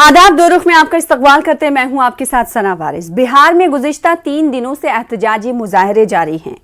आदाब, दो रुख में आपका इस्तकबाल करते हैं। मैं हूं आपके साथ सना वारिस। बिहार में गुज़िश्ता 3 दिनों से एहतजाजी मुजाहरे जारी हैं।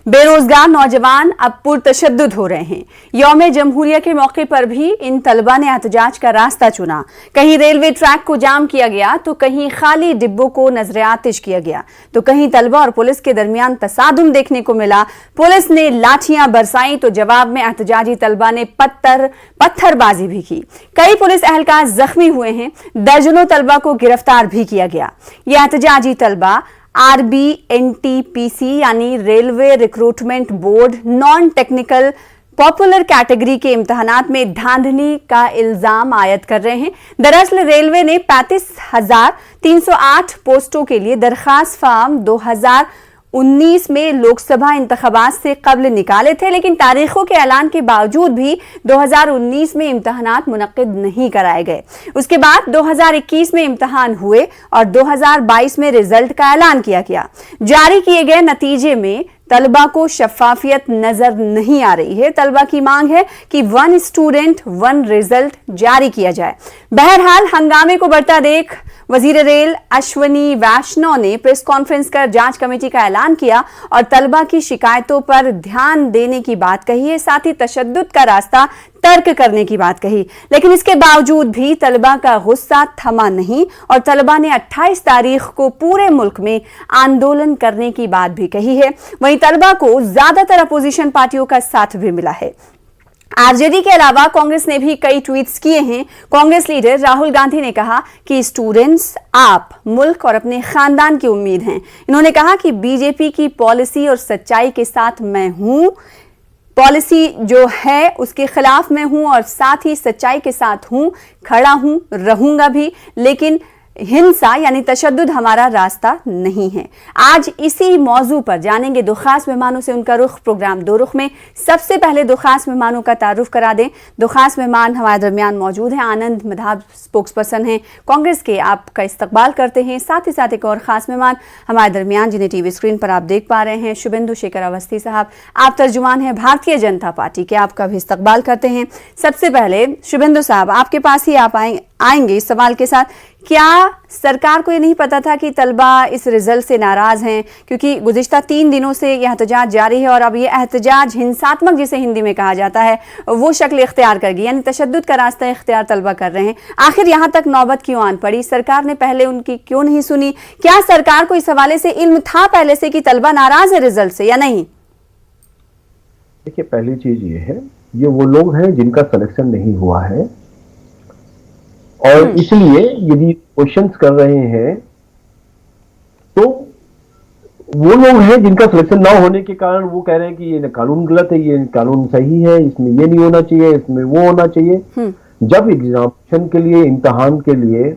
बेरोजगार नौजवान अब पुरतशद्दुद हो रहे हैं। यौम जमहूरिया के मौके पर भी इन तलबा ने एहतजाज का रास्ता चुना। कहीं रेलवे ट्रैक को जाम किया गया, तो कहीं खाली डिब्बों को नजर आतिश किया गया, तो कहीं तलबा और पुलिस के दरमियान तसादुम देखने को मिला। पुलिस ने लाठियां बरसाई तो जवाब में एहतजाजी तलबा ने पत्थरबाजी भी की। कई पुलिस एहलकार जख्मी हुए हैं। दर्जनों तलबा को गिरफ्तार भी किया गया। ये एहतजाजी तलबा RBNTPC यानी railway recruitment board non technical popular category के इम्तहानात में धांधली का इल्जाम आयद कर रहे हैं। दरअसल रेलवे ने 35,308 पोस्टों के लिए दरखास्त फॉर्म 2019 में लोकसभा इंतखाबात से कबल निकाले थे, लेकिन तारीखों के ऐलान के बावजूद भी 2019 में इम्तहानात मुनक्किद नहीं कराए गए। उसके बाद 2021 में इम्तहान हुए और 2022 में रिजल्ट का ऐलान किया गया। जारी किए गए नतीजे में तलबा को शफाफियत नजर नहीं आ रही है। तलबा की मांग है कि 1 स्टूडेंट 1 रिजल्ट जारी किया जाए। बहरहाल हंगामे को बढ़ता देख वजीर रेल अश्वनी वैष्णव ने प्रेस कॉन्फ्रेंस कर जांच कमेटी का ऐलान किया और तलबा की शिकायतों पर ध्यान देने की बात कही है। साथ ही तशद्दुद का रास्ता तर्क करने की बात कही, लेकिन इसके बावजूद भी तलबा का गुस्सा थमा नहीं और तलबा ने 28 तारीख को पूरे मुल्क में आंदोलन करने की बात भी कही है। वहीं तलबा को ज्यादातर अपोजिशन पार्टियों का साथ भी मिला है। आरजेडी के अलावा कांग्रेस ने भी कई ट्वीट्स किए हैं। कांग्रेस लीडर राहुल गांधी ने कहा कि स्टूडेंट्स आप, मुल्क और अपने खानदान की उम्मीद हैं। इन्होंने कहा कि बीजेपी की पॉलिसी और सच्चाई के साथ मैं हूं, पॉलिसी जो है उसके खिलाफ मैं हूं और साथ ही सच्चाई के साथ हूं, खड़ा हूं, रहूंगा भी, लेकिन हिंसा यानी तशद्दुद हमारा रास्ता नहीं है। आज इसी मौजू पर जानेंगे दो खास मेहमानों से उनका रुख। प्रोग्राम दो रुख में सबसे पहले दो खास मेहमानों का तारुफ करा दें। दो खास मेहमान हमारे दरमियान मौजूद हैं। आनंद मधाब स्पोक्स पर्सन हैं कांग्रेस के, आपका इस्तकबाल करते हैं। साथ ही साथ एक और खास मेहमान हमारे दरमियान जिन्हें टीवी स्क्रीन पर आप देख पा रहे हैं, शुभेंदु शेखर अवस्थी साहब, आप तर्जुमान हैं भारतीय जनता पार्टी के, आपका भी इस्तकबाल करते हैं। सबसे पहले शुभेंदु साहब, आपके पास ही आप आएंगे इस सवाल के साथ, क्या सरकार को ये नहीं पता था कि तलबा इस रिजल्ट से नाराज हैं? क्योंकि गुज़िश्ता 3 दिनों से यह एहतजाज जारी है और अब यह एहतजाज हिंसात्मक जिसे हिंदी में कहा जाता है वो शक्ल इख्तियार कर गई, यानी तशद्दुद का रास्ता इख्तियार तलबा कर रहे हैं। आखिर यहाँ तक नौबत क्यों आन पड़ी? सरकार ने पहले उनकी क्यों नहीं सुनी? क्या सरकार को इस हवाले से इल्म था पहले से कि तलबा नाराज है रिजल्ट से या नहीं? देखिए, पहली चीज ये है, ये वो लोग हैं जिनका सिलेक्शन नहीं हुआ है और इसलिए यदि क्वेश्चंस कर रहे हैं तो वो लोग हैं जिनका सिलेक्शन ना होने के कारण वो कह रहे हैं कि ये कानून गलत है, ये कानून सही है, इसमें ये नहीं होना चाहिए, इसमें वो होना चाहिए। जब एग्जामिनेशन के लिए, इम्तहान के लिए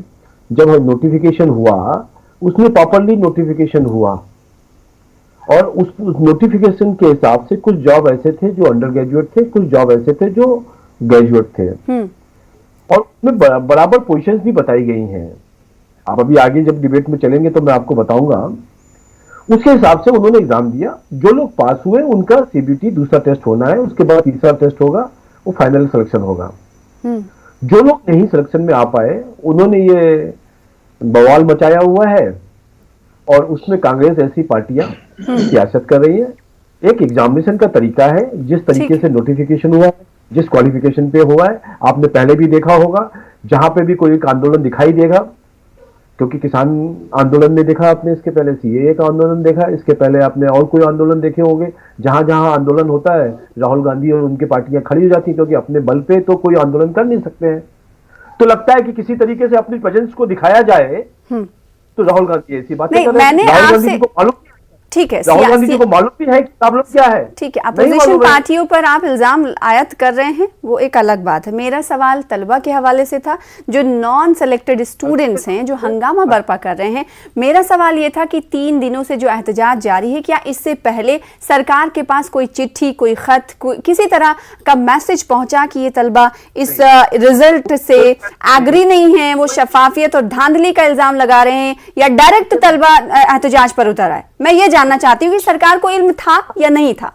जब नोटिफिकेशन हुआ, उसमें प्रॉपरली नोटिफिकेशन हुआ और उस नोटिफिकेशन के हिसाब से कुछ जॉब ऐसे थे जो अंडर ग्रेजुएट थे, कुछ जॉब ऐसे थे जो ग्रेजुएट थे और उसमें बराबर पोजीशंस भी बताई गई हैं। आप अभी आगे जब डिबेट में चलेंगे तो मैं आपको बताऊंगा। उसके हिसाब से उन्होंने एग्जाम दिया। जो लोग पास हुए उनका CBT दूसरा टेस्ट होना है, उसके बाद तीसरा टेस्ट होगा, वो फाइनल सिलेक्शन होगा। जो लोग नहीं सिलेक्शन में आ पाए उन्होंने ये बवाल मचाया हुआ है और उसमें कांग्रेस ऐसी पार्टियां सियासत कर रही है। एक एग्जामिनेशन का तरीका है, जिस तरीके से नोटिफिकेशन हुआ है, जिस क्वालिफिकेशन पे हुआ है, आपने पहले भी देखा होगा, जहां पे भी कोई एक आंदोलन दिखाई देगा, क्योंकि किसान आंदोलन में देखा आपने, इसके पहले CAA का आंदोलन देखा, इसके पहले आपने और कोई आंदोलन देखे होंगे। जहां जहां आंदोलन होता है राहुल गांधी और उनकी पार्टियां खड़ी हो जाती हैं, क्योंकि अपने बल पे तो कोई आंदोलन कर नहीं सकते हैं। तो लगता है कि किसी तरीके से अपनी प्रेजेंस को दिखाया जाए, तो राहुल गांधी ऐसी बातें कर रहे हैं। राहुल गांधी को मालूम, ठीक है, राहुल गांधी जी को मालूम भी है कि प्रॉब्लम क्या है। ठीक है, अपोजिशन पार्टियों पर आप इल्जाम आयत कर रहे हैं, वो एक अलग बात है। मेरा सवाल तलबा के हवाले से था, जो नॉन सेलेक्टेड स्टूडेंट्स हैं, जो हंगामा बर्पा कर रहे हैं। मेरा सवाल ये था कि 3 दिनों से जो एहतजाज जारी है, क्या इससे पहले सरकार के पास कोई चिट्ठी, कोई खत, किसी तरह का मैसेज पहुंचा कि ये तलबा इस रिजल्ट से एग्री नहीं है, वो शफाफियत और धांधली का इल्जाम लगा रहे हैं, या डायरेक्ट तलबा एहतजाज पर उतर आए? मैं ये जानना चाहती हूँ कि सरकार को इल्म था या नहीं था।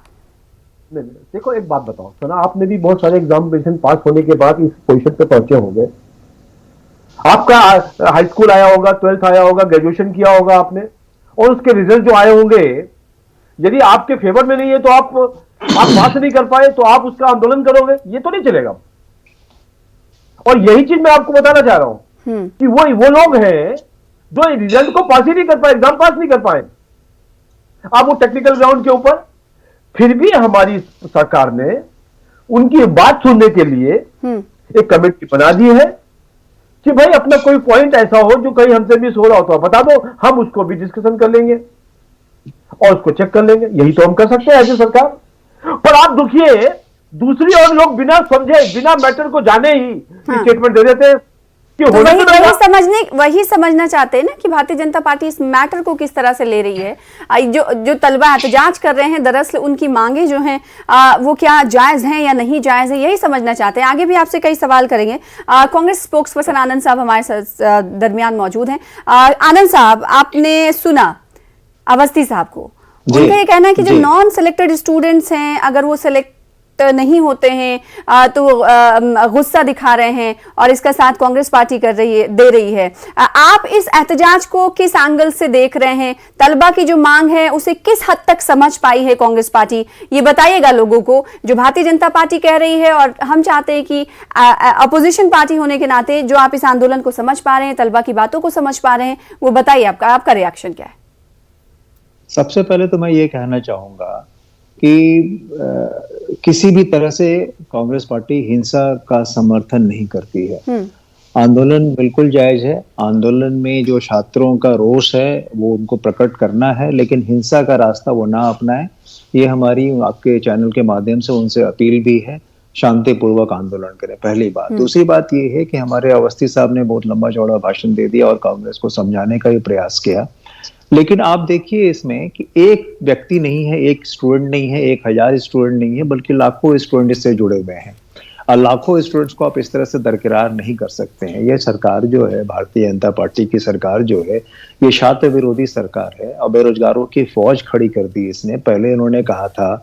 देखो, एक बात बताओ सना, आपने भी बहुत सारे एग्जामिनेशन पास होने के बाद इस पोजीशन पे पहुंचे होंगे। आपका हाई स्कूल आया होगा, 12th आया होगा, ग्रेजुएशन किया होगा आपने, और उसके रिजल्ट जो आए होंगे यदि आपके फेवर में नहीं है तो आप पास नहीं कर पाए तो आप उसका आंदोलन करोगे, ये तो नहीं चलेगा। और यही चीज मैं आपको बताना चाह रहा हूं कि वो लोग हैं जो रिजल्ट को पास ही नहीं कर पाए, एग्जाम पास नहीं कर पाए, आप वो टेक्निकल ग्राउंड के ऊपर, फिर भी हमारी सरकार ने उनकी बात सुनने के लिए एक कमेटी बना दी है कि भाई अपना कोई पॉइंट ऐसा हो जो कहीं हमसे मिस हो रहा हो तो बता दो, हम उसको भी डिस्कशन कर लेंगे और उसको चेक कर लेंगे। यही तो हम कर सकते हैं एज ए सरकार। पर आप देखिए दूसरी ओर लोग बिना समझे, बिना मैटर को जाने ही स्टेटमेंट दे देते हैं कि तो होने वही समझना चाहते हैं ना कि भारतीय जनता पार्टी इस मैटर को किस तरह से ले रही है। जो तलबा एहतजाज कर रहे हैं, दरअसल उनकी मांगे जो हैं वो क्या जायज हैं या नहीं जायज है, यही समझना चाहते हैं। आगे भी आपसे कई सवाल करेंगे। कांग्रेस स्पोक्स पर्सन आनंद साहब हमारे दरमियान मौजूद हैं। आनंद साहब, आपने सुना अवस्थी साहब को, उनका ये कहना है कि जो नॉन सिलेक्टेड स्टूडेंट्स हैं अगर वो सिलेक्ट नहीं होते हैं तो गुस्सा दिखा रहे हैं और इसका साथ कांग्रेस पार्टी दे रही है। आप इस एहतजाज को किस एंगल से देख रहे हैं? तलबा की जो मांग है उसे किस हद तक समझ पाई है कांग्रेस पार्टी, ये बताइएगा लोगों को। जो भारतीय जनता पार्टी कह रही है और हम चाहते हैं कि अपोजिशन पार्टी होने के नाते जो आप इस आंदोलन को समझ पा रहे हैं, तलबा की बातों को समझ पा रहे हैं, वो बताइए आपका रिएक्शन क्या है? सबसे पहले तो मैं ये कहना चाहूंगा कि किसी भी तरह से कांग्रेस पार्टी हिंसा का समर्थन नहीं करती है। आंदोलन बिल्कुल जायज है। आंदोलन में जो छात्रों का रोष है वो उनको प्रकट करना है, लेकिन हिंसा का रास्ता वो ना अपनाए। ये हमारी आपके चैनल के माध्यम से उनसे अपील भी है, शांतिपूर्वक आंदोलन करें, पहली बात। दूसरी बात ये है कि हमारे अवस्थी साहब ने बहुत लंबा चौड़ा भाषण दे दिया और कांग्रेस को समझाने का भी प्रयास किया, लेकिन आप देखिए इसमें कि एक व्यक्ति नहीं है, एक स्टूडेंट नहीं है, 1000 स्टूडेंट नहीं है, बल्कि लाखों स्टूडेंट इससे जुड़े हुए हैं और लाखों स्टूडेंट्स को आप इस तरह से दरकिरार नहीं कर सकते हैं। ये सरकार जो है, भारतीय जनता पार्टी की सरकार जो है, ये छात्र विरोधी सरकार है और बेरोजगारों की फौज खड़ी कर दी इसने। पहले इन्होंने कहा था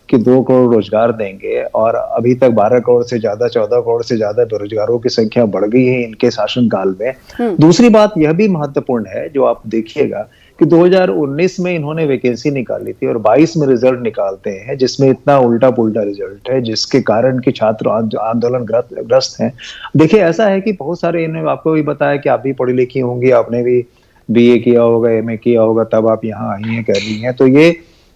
कि 2 करोड़ रोजगार देंगे और अभी तक 12 करोड़ से ज्यादा, 14 करोड़ से ज्यादा बेरोजगारों की संख्या बढ़ गई है इनके शासनकाल में। दूसरी बात यह भी महत्वपूर्ण है जो आप देखिएगा कि 2019 में इन्होंने वैकेंसी निकाली थी और 22 में रिजल्ट निकालते हैं जिसमें इतना उल्टा पुल्टा रिजल्ट है, जिसके कारण कि छात्र आंदोलन ग्रस्त हैं। देखिए ऐसा है कि बहुत सारे, इन्होंने आपको भी बताया कि आप भी पढ़ी लिखी होंगी, आपने भी BA किया होगा, MA किया होगा, तब आप यहाँ आई हैं, कर रही हैं। तो ये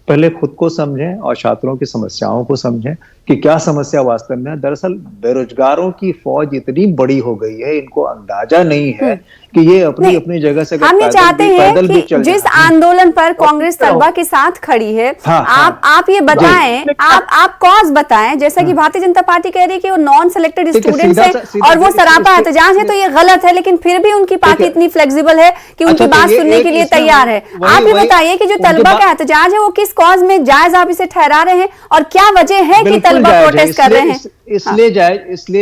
पहले खुद को समझें और छात्रों की समस्याओं को समझें कि क्या समस्या वास्तव में है। दरअसल बेरोजगारों की फौज इतनी बड़ी हो गई है, इनको अंदाजा नहीं है कि ये अपनी जगह से हम ये चाहते हैं कि जिस आंदोलन पर कांग्रेस तलबा के साथ खड़ी है, आप ये बताएं, आप कॉज बताएं। जैसा कि भारतीय जनता पार्टी कह रही है कि वो नॉन सिलेक्टेड स्टूडेंट्स हैं और वो सरापा एहतजाज है, तो ये गलत है, लेकिन फिर भी उनकी पार्टी इतनी फ्लेक्सिबल है कि उनकी बात सुनने के लिए तैयार है। आप ये बताइए कि जो तलबा का एहतजाज है वो किस कॉज में जायज आप इसे ठहरा रहे हैं और क्या वजह है कि तलबा प्रोटेस्ट कर रहे हैं? इसलिए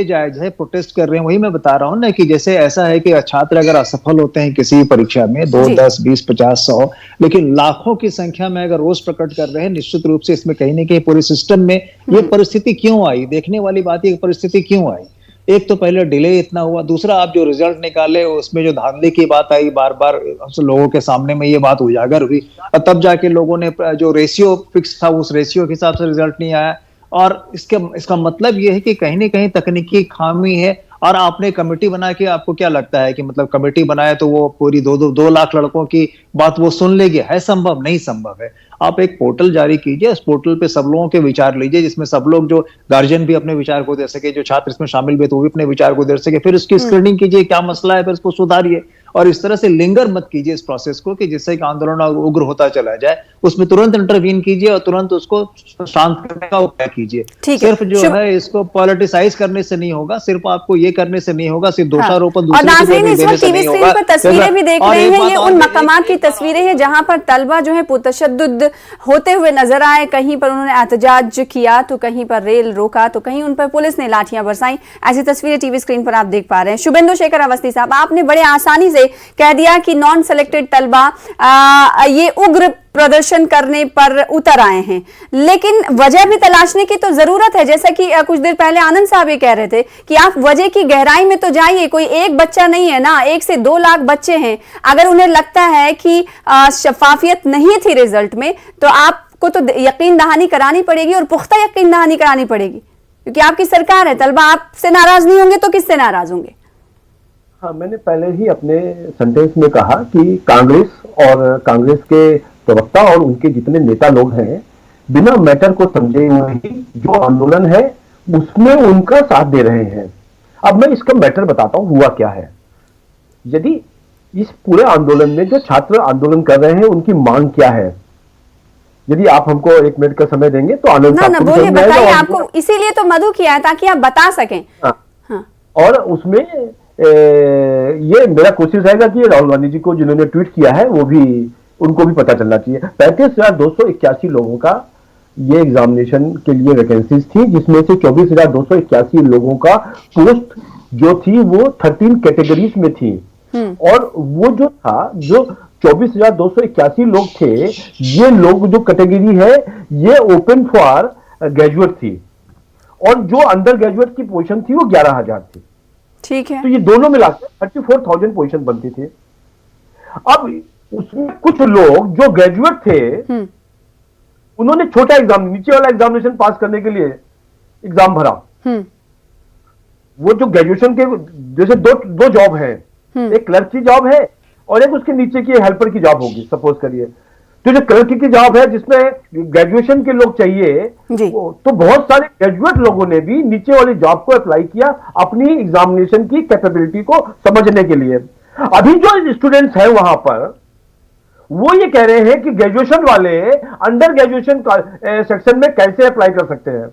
जायज है, प्रोटेस्ट कर रहे हैं। वही मैं बता रहा हूँ ना कि जैसे ऐसा है कि छात्र अगर असफल होते हैं किसी परीक्षा में 2, 10, 20, 50, 100, लेकिन लाखों की संख्या में अगर रोष प्रकट कर रहे हैं, निश्चित रूप से इसमें कहीं ना कहीं पूरे सिस्टम में ये परिस्थिति क्यों आई, देखने वाली बात है, परिस्थिति क्यों आई। एक तो पहले डिले इतना हुआ, दूसरा आप जो रिजल्ट निकाले उसमें जो धांधली की बात आई, बार बार लोगों के सामने में ये बात उजागर हुई और तब जाके लोगों ने जो रेशियो फिक्स था उस रेशियो के हिसाब से रिजल्ट नहीं आया। और इसका मतलब ये है कि कहीं ना कहीं तकनीकी खामी है। और आपने कमेटी बना के, आपको क्या लगता है कि मतलब कमेटी बनाए तो वो पूरी 2 लाख लड़कों की बात वो सुन लेगी? है संभव? नहीं संभव है। आप एक पोर्टल जारी कीजिए, उस पोर्टल पे सब लोगों के विचार लीजिए, जिसमें सब लोग, जो गार्जियन भी अपने विचार को दे सके, जो छात्र इसमें शामिल हुए तो वो भी अपने विचार को दे सके, फिर उसकी स्क्रीनिंग कीजिए, क्या मसला है, फिर उसको सुधारिए। और इस तरह से लिंगर मत कीजिए इस प्रोसेस को कि जिससे कि आंदोलन उग्र होता चला जाए। उसमें तुरंत इंटरवीन कीजिए और तुरंत उसको शांत करने का उपाय कीजिए। सिर्फ जो है इसको पॉलिटिसाइज करने से नहीं होगा, सिर्फ आपको ये करने से नहीं होगा, सिर्फ दोषारोपण दूसरे पर तस्वीरें भी देख रहे हैं, ये उन मकामात की तस्वीरें हैं जहां पर तलबा जो है पुतशद्दुद होते हुए नजर आए। कहीं पर उन्होंने एहतजाज किया तो कहीं पर रेल रोका तो कहीं उन पर पुलिस ने लाठियां बरसाई। ऐसी तस्वीरें टीवी स्क्रीन पर आप देख पा रहे हैं। शुभेंदु शेखर अवस्थी साहब, आपने बड़े आसानी से से कह दिया कि नॉन सेलेक्टेड तलबा ये उग्र प्रदर्शन करने पर उतर आए हैं, लेकिन वजह भी तलाशने की तो जरूरत है। जैसा कि कुछ देर पहले आनंद साहब ये कह रहे थे कि आप वजह की गहराई में तो जाइए, कोई एक बच्चा नहीं है ना, 1 से 2 लाख बच्चे हैं। अगर उन्हें लगता है कि शफाफियत नहीं थी रिजल्ट में, तो आपको तो यकीन दहानी करानी पड़ेगी और पुख्ता यकीन दहानी करानी पड़ेगी, क्योंकि आपकी सरकार है। तलबा आपसे नाराज नहीं होंगे तो किससे नाराज होंगे? हाँ, मैंने पहले ही अपने सेंटेंस में कहा कि कांग्रेस और कांग्रेस के प्रवक्ता और उनके जितने नेता लोग हैं, बिना मैटर को समझे हुए ही जो आंदोलन है उसमें उनका साथ दे रहे हैं। अब मैं इसका मैटर बताता हूं हुआ क्या है। यदि इस पूरे आंदोलन में जो छात्र आंदोलन कर रहे हैं उनकी मांग क्या है, यदि आप हमको 1 मिनट का समय देंगे तो आनंद ना बोलिए, बताइए। आपको इसीलिए तो मधु किया है ताकि आप बता सकें। हाँ। और उसमें ये मेरा कोशिश रहेगा कि राहुल गांधी जी को जिन्होंने ट्वीट किया है वो भी उनको भी पता चलना चाहिए। 35,281 लोगों का ये एग्जामिनेशन के लिए वैकेंसीज थी, जिसमें से 24,281 लोगों का पोस्ट जो थी वो 13 कैटेगरीज में थी। और वो जो था, जो 24,281 लोग थे, ये लोग जो कैटेगरी है ये ओपन फॉर ग्रेजुएट थी, और जो अंडर ग्रेजुएट की पोजीशन थी वो 11,000 थी। ठीक है। तो ये दोनों मिलाकर 34,000 पोजीशन बनती थी। अब उसमें कुछ लोग जो ग्रेजुएट थे उन्होंने छोटा एग्जाम, नीचे वाला एग्जामिनेशन पास करने के लिए एग्जाम भरा। वो जो ग्रेजुएशन के जैसे दो जॉब है, एक क्लर्क की जॉब है और एक उसके नीचे की हेल्पर की जॉब होगी, सपोज करिए। तो जो क्लर्क की जॉब है जिसमें ग्रेजुएशन के लोग चाहिए, तो बहुत सारे ग्रेजुएट लोगों ने भी नीचे वाली जॉब को अप्लाई किया अपनी एग्जामिनेशन की कैपेबिलिटी को समझने के लिए। अभी जो स्टूडेंट्स हैं वहां पर वो ये कह रहे हैं कि ग्रेजुएशन वाले अंडर ग्रेजुएशन सेक्शन में कैसे अप्लाई कर सकते हैं।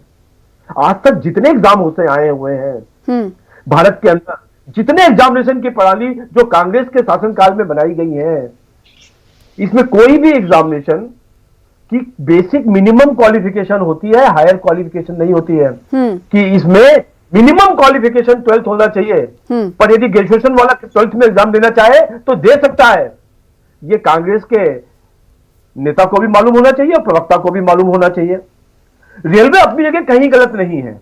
आज तक जितने एग्जाम होते आए हुए हैं भारत के अंदर, जितने एग्जामिनेशन की प्रणाली जो कांग्रेस के शासनकाल में बनाई गई है, इसमें कोई भी एग्जामिनेशन की बेसिक मिनिमम क्वालिफिकेशन होती है, हायर क्वालिफिकेशन नहीं होती है। कि इसमें मिनिमम क्वालिफिकेशन 12th होना चाहिए, पर यदि ग्रेजुएशन वाला 12th में एग्जाम देना चाहे तो दे सकता है। ये कांग्रेस के नेता को भी मालूम होना चाहिए और प्रवक्ता को भी मालूम होना चाहिए। रेलवे अपनी जगह कहीं गलत नहीं है,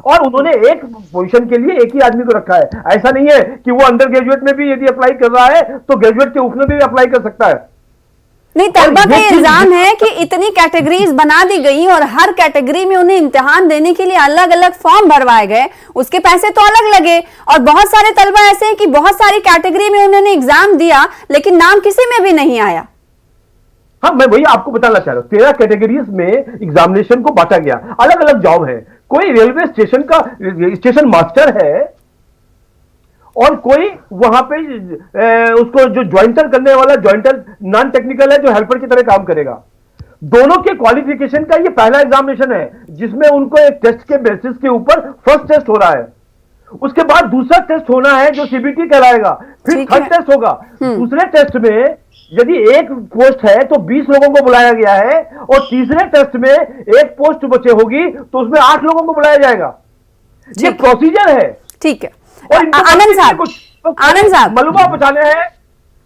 और उन्होंने एक पोजीशन के लिए एक ही आदमी को रखा है। ऐसा नहीं है कि वो अंडर ग्रेजुएट में भी यदि अप्लाई कर रहा है तो ग्रेजुएट के ऊपर भी अप्लाई कर सकता है। नहीं, तलबा का इल्जाम है कि इतनी कैटेगरीज बना दी गई और हर कैटेगरी में उन्हें इम्तिहान देने के लिए अलग अलग फॉर्म भरवाए गए, उसके पैसे तो अलग लगे। और बहुत सारे तलबा ऐसे हैं कि बहुत सारी कैटेगरी में उन्होंने एग्जाम दिया लेकिन नाम किसी में भी नहीं आया। हाँ, मैं वही आपको बताना चाह रहा हूं। 13 कैटेगरीज में एग्जामिनेशन को बांटा गया, अलग अलग जॉब है। कोई रेलवे स्टेशन का स्टेशन मास्टर है और कोई वहां पे उसको जो ज्वाइंटर करने वाला ज्वाइंटर नॉन टेक्निकल है, जो हेल्पर की तरह काम करेगा। दोनों के क्वालिफिकेशन का ये पहला एग्जामिनेशन है जिसमें उनको एक टेस्ट के बेसिस के ऊपर फर्स्ट टेस्ट हो रहा है। उसके बाद दूसरा टेस्ट होना है जो सीबीटी कहलाएगा, फिर थर्ड टेस्ट होगा। दूसरे टेस्ट में यदि एक पोस्ट है तो 20 लोगों को बुलाया गया है, और तीसरे टेस्ट में एक पोस्ट बचे होगी तो उसमें 8 लोगों को बुलाया जाएगा। ये प्रोसीजर है। ठीक है। और आनंद साहब मलबा बचाने हैं।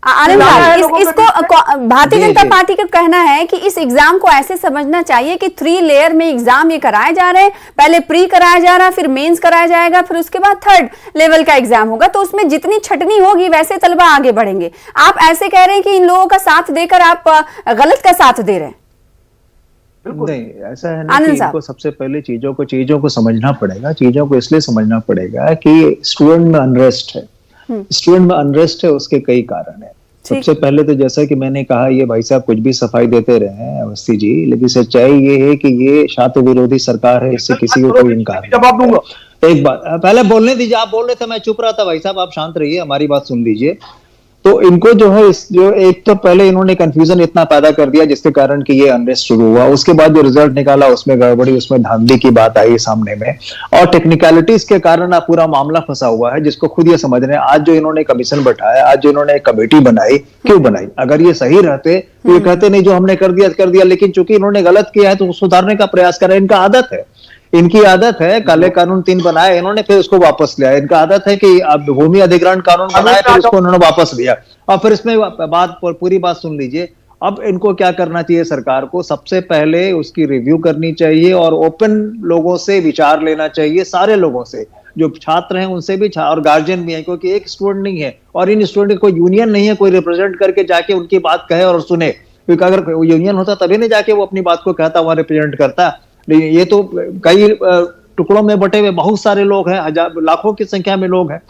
आनंद साहब, इसको भारतीय जनता पार्टी का कहना है कि इस एग्जाम को ऐसे समझना चाहिए कि 3 लेयर में एग्जाम ये कराए जा रहे हैं। पहले प्री कराया जा रहा है, फिर मेंस कराया जाएगा, फिर उसके बाद 3rd लेवल का एग्जाम होगा। तो उसमें जितनी छटनी होगी वैसे तलबा आगे बढ़ेंगे। आप ऐसे कह रहे हैं कि इन लोगों का साथ देकर आप गलत का साथ दे रहे हैं। नहीं, ऐसा है ना कि इनको सबसे पहले चीजों को समझना पड़ेगा। चीजों को इसलिए समझना पड़ेगा कि स्टूडेंट में अनरेस्ट है। स्टूडेंट में अनरेस्ट है, उसके कई कारण है। सबसे पहले तो जैसा कि मैंने कहा, ये भाई साहब कुछ भी सफाई देते रहे हैं अवस्थी जी, लेकिन सच्चाई ये है कि ये छात्र विरोधी सरकार है, इससे किसी को कोई इनकार जवाब दूंगा। एक बात पहले बोलने दीजिए। आप बोल रहे थे, मैं चुप रहा था। भाई साहब आप शांत रहिए, हमारी बात सुन लीजिए। तो इनको जो है जो एक तो पहले इन्होंने कंफ्यूजन इतना पैदा कर दिया जिसके कारण कि ये अनरेस्ट शुरू हुआ। उसके बाद जो रिजल्ट निकाला उसमें गड़बड़ी, उसमें धांधली की बात आई सामने में, और टेक्निकलिटीज के कारण अब पूरा मामला फंसा हुआ है, जिसको खुद ये समझ रहे हैं। आज जो इन्होंने कमीशन बैठाया, आज जो इन्होंने कमेटी बनाई, क्यों बनाई? अगर ये सही रहते तो ये कहते नहीं जो हमने कर दिया, लेकिन चूंकि इन्होंने गलत किया है तो सुधारने का प्रयास करें। इनका आदत है, इनकी आदत है काले कानून 3 बनाए इन्होंने, फिर उसको वापस लिया। इनका आदत है कि अब भूमि अधिग्रहण कानून बनाए, फिर उसको उन्होंने वापस लिया। और फिर इसमें बात, पूरी बात सुन लीजिए। अब इनको क्या करना चाहिए, सरकार को सबसे पहले उसकी रिव्यू करनी चाहिए और ओपन लोगों से विचार लेना चाहिए, सारे लोगों से, जो छात्र हैं उनसे भी, और गार्जियन भी है, क्योंकि एक स्टूडेंट नहीं है और इन स्टूडेंट की कोई यूनियन नहीं है, कोई रिप्रेजेंट करके जाके उनकी बात कहे और सुने। क्योंकि अगर यूनियन होता तभी नहीं जाके वो अपनी बात को कहता, वहां रिप्रेजेंट करता। ये तो कई टुकड़ों में बटे हुए बहुत सारे लोग हैं, हजार लाखों की संख्या में लोग हैं।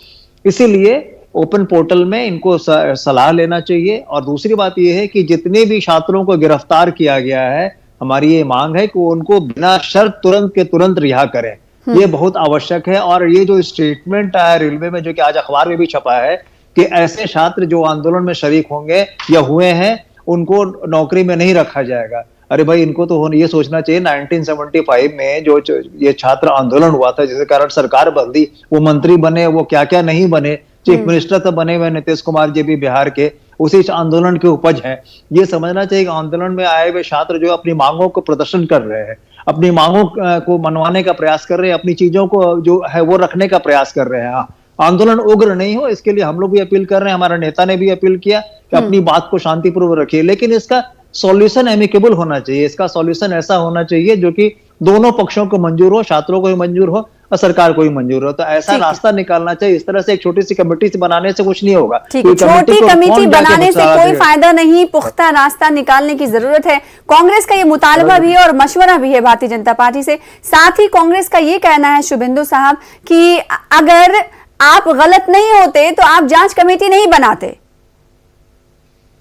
इसीलिए ओपन पोर्टल में इनको सलाह लेना चाहिए। और दूसरी बात यह है कि जितने भी छात्रों को गिरफ्तार किया गया है, हमारी ये मांग है कि उनको बिना शर्त तुरंत के तुरंत रिहा करें। ये बहुत आवश्यक है। और ये जो स्टेटमेंट आया रेलवे में, जो कि आज अखबार में भी छपा है, कि ऐसे छात्र जो आंदोलन में शरीक होंगे या हुए हैं उनको नौकरी में नहीं रखा जाएगा। अरे भाई, इनको तो ये सोचना चाहिए 1975 में जो ये छात्र आंदोलन हुआ था, जिसके कारण सरकार बदली, वो मंत्री बने, वो क्या क्या नहीं बने, चीफ मिनिस्टर तो बने हुए नीतीश कुमार जी भी बिहार के, उसी आंदोलन की उपज है। ये समझना चाहिए कि आंदोलन में आए हुए छात्र जो अपनी मांगों को प्रदर्शन कर रहे हैं, अपनी मांगों को मनवाने का प्रयास कर रहे हैं, अपनी चीजों को जो है वो रखने का प्रयास कर रहे हैं। आंदोलन उग्र नहीं हो, इसके लिए हम लोग भी अपील कर रहे हैं, हमारा नेता ने भी अपील किया कि अपनी बात को शांतिपूर्वक रखिए। लेकिन इसका सॉल्यूशन एमिकेबल होना चाहिए, इसका सॉल्यूशन ऐसा होना चाहिए जो कि दोनों पक्षों को मंजूर हो, छात्रों को भी मंजूर हो और सरकार को भी मंजूर हो। तो ऐसा रास्ता निकालना चाहिए। इस तरह से एक छोटी सी कमेटी से बनाने से कुछ नहीं होगा। छोटी कमेटी बनाने से कोई फायदा नहीं, पुख्ता रास्ता निकालने की जरूरत है। कांग्रेस का ये मुतालबा भी है और मशवरा भी है भारतीय जनता पार्टी से। साथ ही कांग्रेस का ये कहना है शुभेंदु साहब कि अगर आप गलत नहीं होते तो आप जांच कमेटी नहीं बनाते।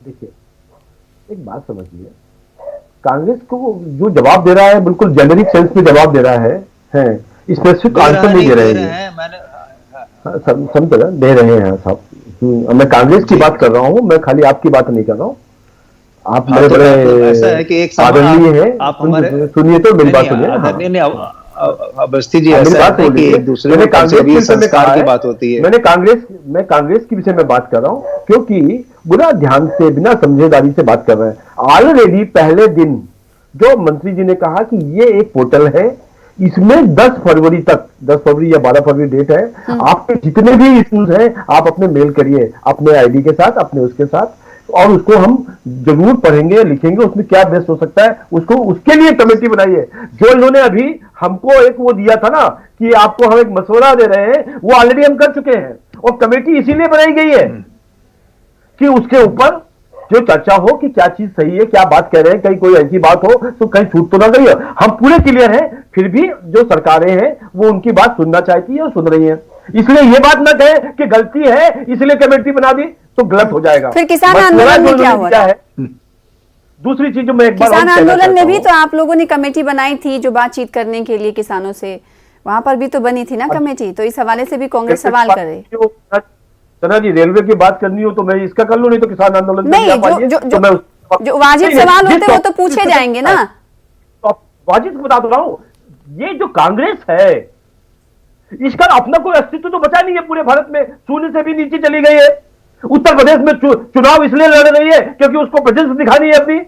देखिए, एक बात समझिए, कांग्रेस को जो जवाब दे रहा है बिल्कुल जेनरिक सेंस में जवाब दे रहा है, स्पेसिफिक आंसर नहीं दे रहे हैं। समझ दे रहे हैं साहब। मैं कांग्रेस की बात कर रहा हूं, मैं खाली आपकी बात नहीं कर रहा हूं। आप मेरे बड़े ऐसा है कि एक आदरणीय है, आप हमारे सुनिए तो मेरी बात सुनिए। अवस्थी जी, ऐसा है कि एक दूसरे में कांग्रेस संस्कार की बात होती है। मैं कांग्रेस के विषय में बात कर रहा हूं, क्योंकि बिना ध्यान से, बिना समझदारी से बात कर रहे हैं। ऑलरेडी पहले दिन जो मंत्री जी ने कहा कि ये एक पोर्टल है, इसमें 10 फरवरी तक, 10 फरवरी या 12 फरवरी डेट है, आपके जितने भी इश्यूज हैं आप अपने मेल करिए, अपने आईडी के साथ, अपने उसके साथ, और उसको हम जरूर पढ़ेंगे, लिखेंगे उसमें क्या बेस्ट हो सकता है, उसको उसके लिए कमेटी बनाइए। जो इन्होंने अभी हमको एक वो दिया था ना कि आपको हम एक मशवरा दे रहे हैं, वो ऑलरेडी हम कर चुके हैं। और कमेटी इसीलिए बनाई गई है कि उसके ऊपर जो चर्चा हो कि क्या चीज सही है, क्या बात कह रहे हैं, कहीं कोई ऐसी बात हो तो कहीं छूट तो ना गई हो। हम पूरे क्लियर हैं, फिर भी जो सरकारें हैं वो उनकी बात सुनना चाहती है और सुन रही हैं। इसलिए ये बात ना कहे कि गलती है इसलिए कमेटी बना दी, तो गलत हो जाएगा। फिर किसान आंदोलन में क्या हुआ है? दूसरी चीज जो मैं एक बार किसान आंदोलन में भी तो आप लोगों ने कमेटी बनाई थी जो बातचीत करने के लिए किसानों से, वहां पर भी तो बनी थी ना कमेटी। तो इस हवाले से भी कांग्रेस सवाल करे। सना जी, रेलवे की बात करनी हो तो मैं इसका कर लूं, नहीं तो किसान आंदोलन नहीं, जो वाजिब सवाल होते वो तो पूछे जाएंगे ना। वाजिब बता रहा हूं, ये जो कांग्रेस है इसका अपना कोई अस्तित्व तो बचा नहीं है पूरे भारत में, शून्य से भी नीचे चली गई है। उत्तर प्रदेश में चुनाव इसलिए लड़ रही है क्योंकि उसको प्रेजेंस दिखानी है अपनी।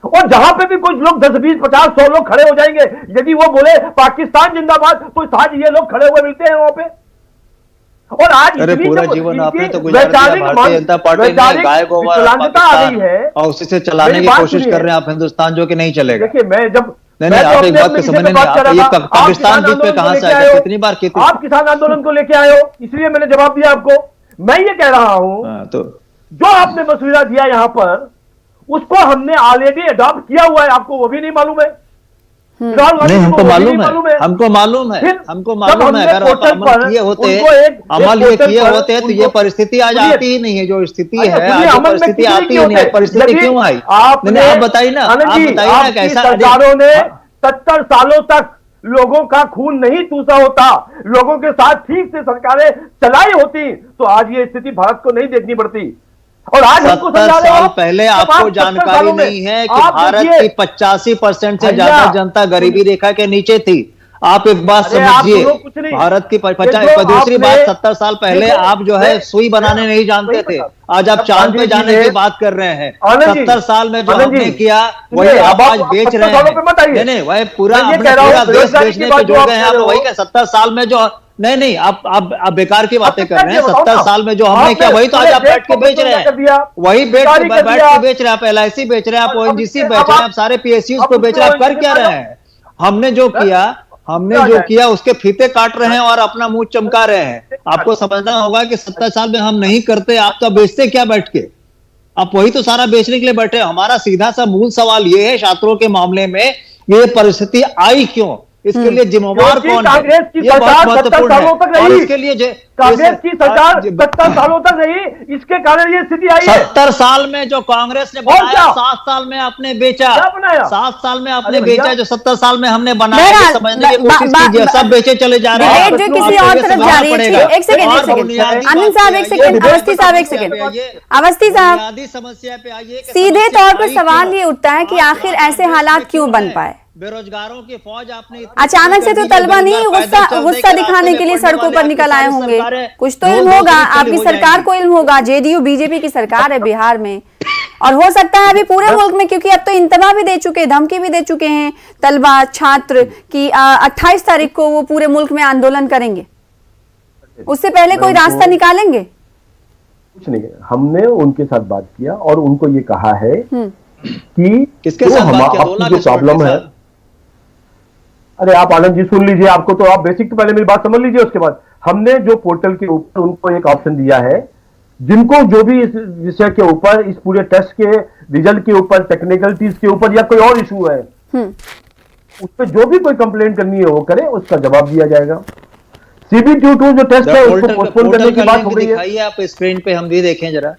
और जहां पे भी कुछ लोग 10, 20, 50, 100 लोग खड़े हो जाएंगे, यदि वो बोले पाकिस्तान जिंदाबाद, तो आज ये लोग खड़े हुए मिलते हैं वहां पे। और आज पूरा जीवन आपने तो गुजारा दिया, भारतीय जनता पार्टी ने गाय गोबर आ गई है और उसी से चलाने की कोशिश कर रहे हैं आप हिंदुस्तान, जो कि नहीं चलेगा। देखिए, मैं जब नहीं, आप एक बात को समझने नहीं, आप पाकिस्तान बीच पे कहां से आए, कितनी बार आप किसान आंदोलन को लेके आए हो, इसलिए मैंने जवाब दिया आपको। मैं ये कह रहा हूं तो जो आपने मसविदा दिया यहां पर, उसको हमने ऑलरेडी अडॉप्ट किया हुआ है, आपको वो भी नहीं मालूम है? नहीं, हमको मालूम है, हमको मालूम है, हमको मालूम है। अगर आप अमल किए होते, अमल ये किए होते तो ये परिस्थिति आज आती ही नहीं है जो स्थिति है। आज परिस्थिति आती ही नहीं है। परिस्थिति क्यों आई? आप बताइए ना, आप बताइए ना कैसा। सरकारों ने 70 सालों तक लोगों का खून नहीं चूसा होता, लोगों के साथ ठीक से सरकारें चलाई होती, तो आज ये स्थिति भारत को नहीं देखनी पड़ती। और आज 70 साल पहले आपको जानकारी नहीं है कि भारत की 85% से ज्यादा जनता गरीबी रेखा के नीचे थी। आप एक बात अरे आप समझिए, दोनों कुछ नहीं। भारत की ये दूसरी आपने- बात, 70 साल पहले देखो, आप जो है सुई बनाने नहीं जानते थे, आज आप चांद पे जाने की बात कर रहे हैं। 70 साल में जो हमने किया वही आप आज बेच रहे हैं। नहीं, वही पूरा अपने पूरा देश बेचने पे जुड़ गए हैं आप। वही क्या 70 साल में जो नहीं आप बेकार की बातें कर रहे हैं। 70 साल में जो हमने किया वही तो आज आप बैठ के बेच रहे हैं। वही बैठ के बेच रहे हैं। आप LIC बेच रहे हैं, आप ONGC बेच रहे हैं, आप सारे PSUs को बेच रहे हैं। आप कर क्या रहे हैं? हमने जो किया उसके फीते काट रहे हैं और अपना मुंह चमका रहे हैं। आपको समझना होगा कि 70 साल में हम नहीं करते, आप तो बेचते क्या बैठ के? आप वही तो सारा बेचने के लिए बैठे। हमारा सीधा सा मूल सवाल ये है, छात्रों के मामले में ये परिस्थिति आई क्यों, इसके लिए जिम्मेवार कौन है, ये बहुत महत्वपूर्ण है। और इसके लिए कांग्रेस की सरकार 70 सालों तक रही, इसके कारण ये स्थिति आई है। 70 साल में जो कांग्रेस ने बनाया 7 साल में आपने बेचा। 7 साल में आपने बेचा जो 70 साल में हमने बनाया। समझने की कोशिश कीजिए, सब बेचे चले जा रहे हैं। जो किसी और तरफ जा रही है। एक सेकंड आनंद साहब, एक सेकंड अवस्थी साहब, एक सेकंड अवस्थी साहब, समस्या पे आइए। सीधे तौर पर सवाल ये उठता है कि आखिर ऐसे हालात क्यों बन पाए? बेरोजगारों की फौज आपने अचानक से तो तलबा नहीं गुस्सा दिखाने के लिए सड़कों पर निकल आए होंगे। कुछ तो इल्म होगा, आपकी सरकार को इल्म होगा। JDU BJP की सरकार है बिहार में, और हो सकता है अभी पूरे मुल्क में, क्योंकि अब तो इंतबा भी दे चुके, धमकी भी दे चुके हैं तलबा छात्र की 28 तारीख को वो पूरे मुल्क में आंदोलन करेंगे। उससे पहले कोई रास्ता निकालेंगे? कुछ नहीं, हमने उनके साथ बात किया और उनको ये कहा है कि किसके साथ बात किया? 2 लाख जो प्रॉब्लम है। अरे आप आनंद जी सुन लीजिए, आपको तो आप बेसिक तो पहले मेरी बात समझ लीजिए। उसके बाद हमने जो पोर्टल के ऊपर उनको एक ऑप्शन दिया है, जिनको जो भी इस विषय के ऊपर, इस पूरे टेस्ट के रिजल्ट के ऊपर, टेक्निकलिटीज के ऊपर या कोई और इशू है, उस पर जो भी कोई कंप्लेंट करनी है वो करे, उसका जवाब दिया जाएगा। CBT2 जो टेस्ट है उसको पोस्टपोन करने की बात हो रही है। आप स्क्रीन पे हम भी देखें जरा।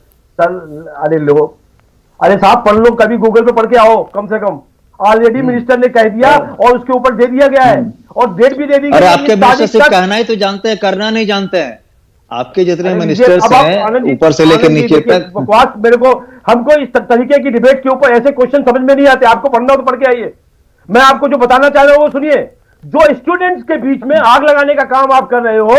अरे साहब पढ़ लो, कभी गूगल पे पढ़ के आओ कम से कम। ऑलरेडी मिनिस्टर ने कह दिया और उसके ऊपर दे दिया गया है और डेट भी दे दी गई। अरे आपके मिनिस्टर सिर्फ कहना ही तो जानते हैं, करना नहीं जानते हैं। आपके जितने मिनिस्टर्स हैं ऊपर से लेकर नीचे तक बकवास, मेरे को हमको इस तरीके की डिबेट के ऊपर ऐसे क्वेश्चन समझ में नहीं आते। आपको पढ़ना हो तो पढ़ के आइए। मैं आपको जो बताना चाह रहा हूं वो सुनिए। जो स्टूडेंट्स के बीच में आग लगाने का काम आप कर रहे हो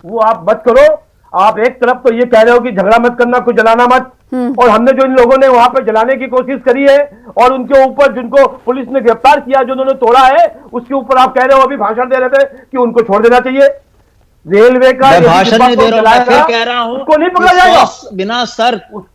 वो आप मत करो। आप एक तरफ तो ये कह रहे हो कि झगड़ा मत करना, कोई जलाना मत, और हमने जो इन लोगों ने वहां पर जलाने की कोशिश करी है और उनके ऊपर जिनको पुलिस ने गिरफ्तार किया, जो उन्होंने तोड़ा है, उसके ऊपर आप कह रहे हो, अभी भाषण दे रहे थे कि उनको छोड़ देना चाहिए। रेलवे का भाषण नहीं दे रहा हूं, फिर कह रहा हूं उसको नहीं पकड़ा जाएगा।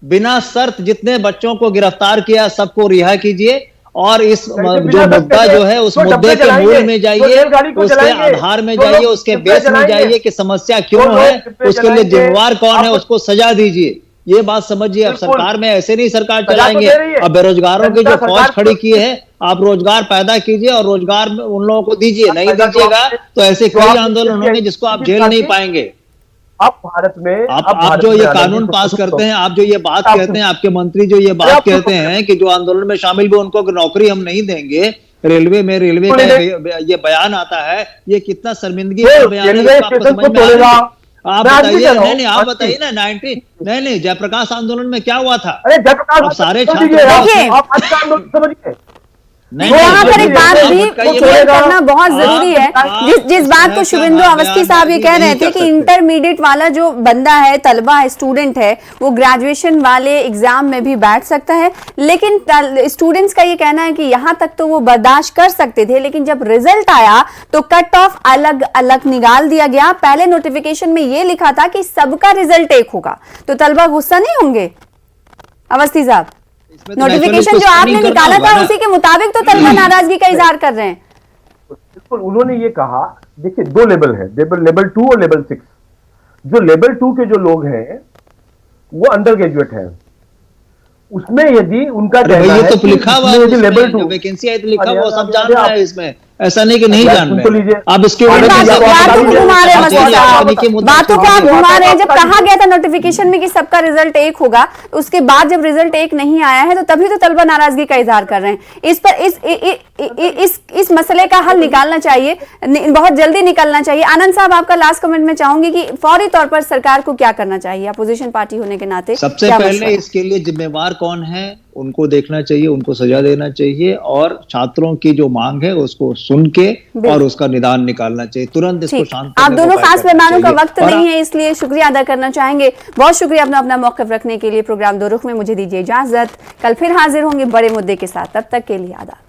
बिना शर्त जितने बच्चों को गिरफ्तार किया सबको रिहा कीजिए और इस जो मुद्दा जो है उस मुद्दे के मूल में जाइए, उसके आधार में जाइए, उसके बेस में जाइए कि समस्या क्यों है, उसके लिए जिम्मेवार कौन है, उसको सजा दीजिए। ये बात समझिए। अब सरकार में ऐसे नहीं सरकार चलाएंगे। अब बेरोजगारों की जो फौज खड़ी की है, आप रोजगार पैदा कीजिए और रोजगार उन लोगों को दीजिए। नहीं दीजिएगा तो ऐसे कई आंदोलन होंगे जिसको आप झेल नहीं पाएंगे। अब भारत में आप जो ये कानून पास करते हैं, आप जो ये बात कहते हैं, आपके मंत्री जो ये बात कहते हैं कि जो आंदोलन में शामिल भी उनको नौकरी हम नहीं देंगे, रेलवे का ये बयान आता है, ये कितना शर्मिंदगी का बयान है, आपको समझ में आएगा? आप बताइए। नहीं आप बताइए ना। नहीं जयप्रकाश आंदोलन में क्या हुआ था? अरे जयप्रकाश सारे समझिए। वहाँ पर एक बात भी क्लियर करना बहुत जरूरी है। जिस बात को शुभेंदु अवस्थी साहब ये कह रहे थे कि इंटरमीडिएट वाला जो बंदा है, तलबा है, स्टूडेंट है, वो ग्रेजुएशन वाले एग्जाम में भी बैठ सकता है। लेकिन स्टूडेंट्स का ये कहना है कि यहाँ तक तो वो बर्दाश्त कर सकते थे, लेकिन जब रिजल्ट आया तो कट ऑफ अलग अलग निकाल दिया गया। पहले नोटिफिकेशन में ये लिखा था कि सबका रिजल्ट एक होगा, तो तलबा गुस्सा नहीं होंगे अवस्थी साहब? नोटिफिकेशन जो आपने निकाला था उसी के मुताबिक तो तलबा नाराजगी का इजहार कर रहे हैं। बिल्कुल, उन्होंने ये कहा, देखिए 2 लेवल है, लेवल 2 और लेवल 6। जो लेवल 2 के जो लोग हैं वो अंडर ग्रेजुएट है, उसमें यदि उनका ये तो लिखा हुआ है, लेवल 2 वैकेंसी है तो लिखा हुआ, सब जान रहा है इसमें, ऐसा नहीं कि नहीं जान रहे। आप इसके बातों को घुमा रहे हैं। जब कहा गया था नोटिफिकेशन में कि सबका रिजल्ट एक होगा, उसके बाद जब रिजल्ट एक नहीं आया है तो तभी तो तलबा नाराजगी का इजहार कर रहे हैं। इस पर इस मसले का हल निकालना चाहिए, बहुत जल्दी निकलना चाहिए। आनंद साहब, आपका लास्ट कमेंट में चाहूंगी कि फौरी तौर पर सरकार को क्या करना चाहिए, अपोजिशन पार्टी होने के नाते? सबसे पहले इसके लिए जिम्मेवार कौन है उनको देखना चाहिए, उनको सजा देना चाहिए और छात्रों की जो मांग है उसको सुन के और उसका निदान निकालना चाहिए, तुरंत इसको शांत करने आप दोनों का उपाय खास करना मेहमानों का चाहिए। वक्त नहीं है, इसलिए शुक्रिया अदा करना चाहेंगे। बहुत शुक्रिया अपना अपना मौक़िफ़ रखने के लिए। प्रोग्राम दो रुख में मुझे दीजिए इजाजत। कल फिर हाजिर होंगे बड़े मुद्दे के साथ, तब तक के लिए आदाब।